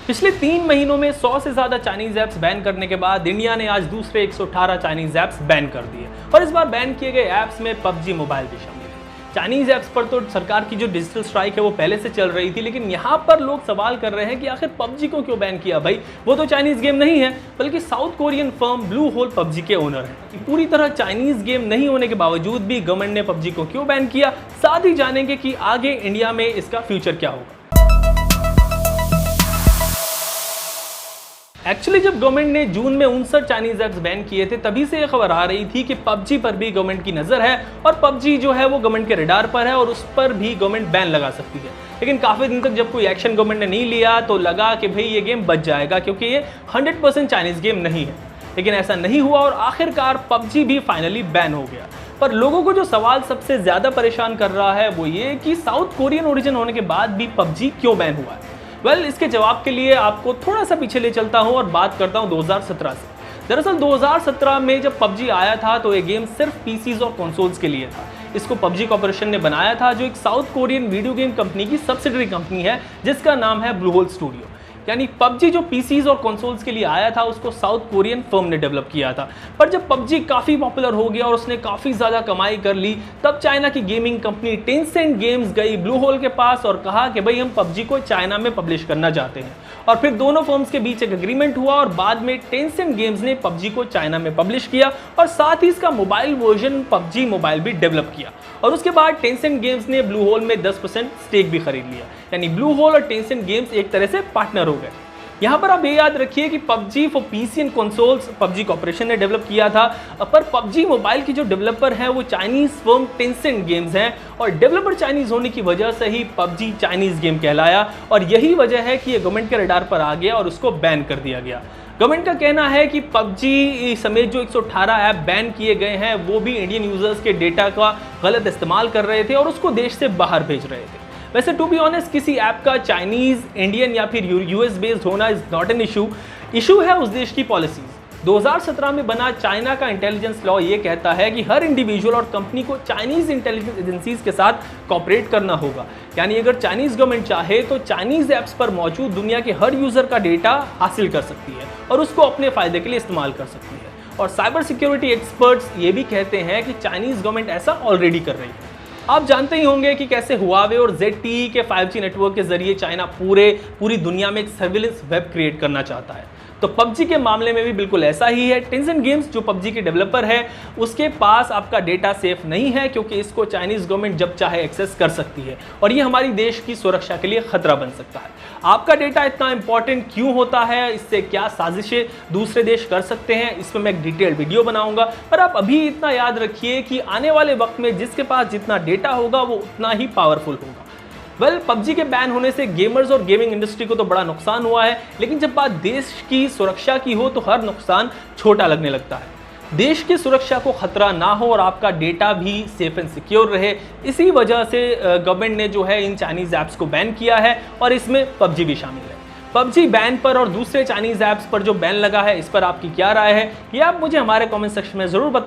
पिछले 3 महीनों में 100 से ज्यादा चाइनीज ऐप्स बैन करने के बाद इंडिया ने आज दूसरे 118 चाइनीज ऐप्स बैन कर दिए और इस बार बैन किए गए ऐप्स में पबजी मोबाइल भी शामिल है। चाइनीज ऐप्स पर तो सरकार की जो डिजिटल स्ट्राइक है वो पहले से चल रही थी, लेकिन यहाँ पर लोग सवाल कर रहे हैं कि आखिर पबजी को क्यों बैन किया भाई, वो तो चाइनीज गेम नहीं है बल्कि South Korean firm Blue Hole PUBG के ओनर है। पूरी तरह चाइनीज गेम नहीं होने के बावजूद भी गवर्नमेंट ने पबजी को क्यों बैन किया, साथ ही जानेंगे कि आगे इंडिया में इसका फ्यूचर क्या होगा। एक्चुअली जब गवर्नमेंट ने जून में 59 चाइनीज ऐप्स बैन किए थे, तभी से यह खबर आ रही थी कि पबजी पर भी गवर्नमेंट की नजर है और पबजी जो है वो गवर्नमेंट के रडार पर है और उस पर भी गवर्नमेंट बैन लगा सकती है। लेकिन काफी दिन तक जब कोई एक्शन गवर्नमेंट ने नहीं लिया तो लगा कि भाई ये गेम बच जाएगा क्योंकि ये 100% चाइनीज गेम नहीं है, लेकिन ऐसा नहीं हुआ और आखिरकार पबजी भी फाइनली बैन हो गया। पर लोगों को जो सवाल सबसे ज्यादा परेशान कर रहा है वो ये कि साउथ कोरियन ओरिजिन होने के बाद भी पबजी क्यों बैन हुआ है। इसके जवाब के लिए आपको थोड़ा सा पीछे ले चलता हूं और बात करता हूं 2017 से। दरअसल 2017 में जब पबजी आया था तो ये गेम सिर्फ पीसीज और कंसोल्स के लिए था। इसको पबजी कॉर्पोरेशन ने बनाया था, जो एक south Korean video game company की सब्सिडरी कंपनी है जिसका नाम है ब्लू होल स्टूडियो। यानी पबजी जो पीसीज और कंसोल्स के लिए आया था उसको साउथ कोरियन फर्म ने डेवलप किया था। पर जब पबजी काफ़ी पॉपुलर हो गया और उसने काफ़ी ज़्यादा कमाई कर ली, तब चाइना की गेमिंग कंपनी टेंसेंट गेम्स गई ब्लू होल के पास और कहा कि भाई हम पबजी को चाइना में पब्लिश करना चाहते हैं। और फिर दोनों फर्म्स के बीच एक एग्रीमेंट हुआ और बाद में टेंसेंट गेम्स ने पबजी को चाइना में पब्लिश किया और साथ ही इसका मोबाइल वर्जन पबजी मोबाइल भी डेवलप किया। और उसके बाद टेंसेंट गेम्स ने ब्लू होल में 10% स्टेक भी खरीद लिया। यानी ब्लू होल और टेंसेंट गेम्स एक तरह से पार्टनर हो गए। यहाँ पर आप ये याद रखिए कि PUBG for PC and consoles PUBG corporation ने डेवलप किया था, पर पबजी मोबाइल की जो डेवलपर है वो चाइनीज फर्म टेंसेंट गेम्स हैं और डेवलपर चाइनीज होने की वजह से ही पबजी चाइनीज गेम कहलाया और यही वजह है कि ये गवर्नमेंट के रडार पर आ गया और उसको बैन कर दिया गया। गवर्नमेंट का कहना है कि पबजी समेत जो 118 ऐप बैन किए गए हैं वो भी इंडियन यूजर्स के डेटा का गलत इस्तेमाल कर रहे थे और उसको देश से बाहर भेज रहे थे। वैसे टू बी ऑनेस्ट किसी ऐप का चाइनीज, इंडियन या फिर यूएस बेस्ड होना इज नॉट एन इशू है उस देश की पॉलिसीज। 2017 में बना चाइना का इंटेलिजेंस लॉ ये कहता है कि हर इंडिविजुअल और कंपनी को चाइनीज इंटेलिजेंस एजेंसीज के साथ कॉपरेट करना होगा। यानी अगर चाइनीज गवर्नमेंट चाहे तो चाइनीज ऐप्स पर मौजूद दुनिया के हर यूजर का डेटा हासिल कर सकती है और उसको अपने फायदे के लिए इस्तेमाल कर सकती है। और साइबर सिक्योरिटी एक्सपर्ट्स ये भी कहते हैं कि चाइनीज गवर्नमेंट ऐसा ऑलरेडी कर रही है। आप जानते ही होंगे कि कैसे हुआवे और ZTE के 5G नेटवर्क के जरिए चाइना पूरी दुनिया में एक सर्विलेंस वेब क्रिएट करना चाहता है। तो पबजी के मामले में भी बिल्कुल ऐसा ही है। टेंसेंट गेम्स जो पबजी के डेवलपर है उसके पास आपका डेटा सेफ नहीं है क्योंकि इसको चाइनीज गवर्नमेंट जब चाहे एक्सेस कर सकती है और ये हमारी देश की सुरक्षा के लिए खतरा बन सकता है। आपका डेटा इतना इंपॉर्टेंट क्यों होता है, इससे क्या साजिशें दूसरे देश कर सकते हैं, इस पर मैं एक डिटेल्ड वीडियो बनाऊंगा। पर आप अभी इतना याद रखिए कि आने वाले वक्त में जिसके पास जितना डेटा होगा वो उतना ही पावरफुल होगा। पबजी के बैन होने से गेमर्स और गेमिंग इंडस्ट्री को तो बड़ा नुकसान हुआ है, लेकिन जब बात देश की सुरक्षा की हो तो हर नुकसान छोटा लगने लगता है। देश की सुरक्षा को खतरा ना हो और आपका डेटा भी सेफ एंड सिक्योर रहे, इसी वजह से गवर्नमेंट ने जो है इन चाइनीज ऐप्स को बैन किया है और इसमें पबजी भी शामिल है। पबजी बैन पर और दूसरे चाइनीज ऐप्स पर जो बैन लगा है इस पर आपकी क्या राय है, ये आप मुझे हमारे कमेंट सेक्शन में जरूर बताएं।